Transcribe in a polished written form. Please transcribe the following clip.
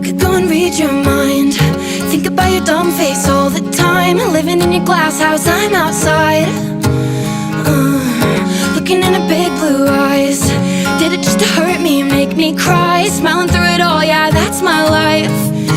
could go and read your mind. Think about your dumb face all the time. Living in your glass house, I'm outside. Looking in her big blue eyes. Did it just to hurt me, make me cry? Smiling through it all, yeah, that's my life.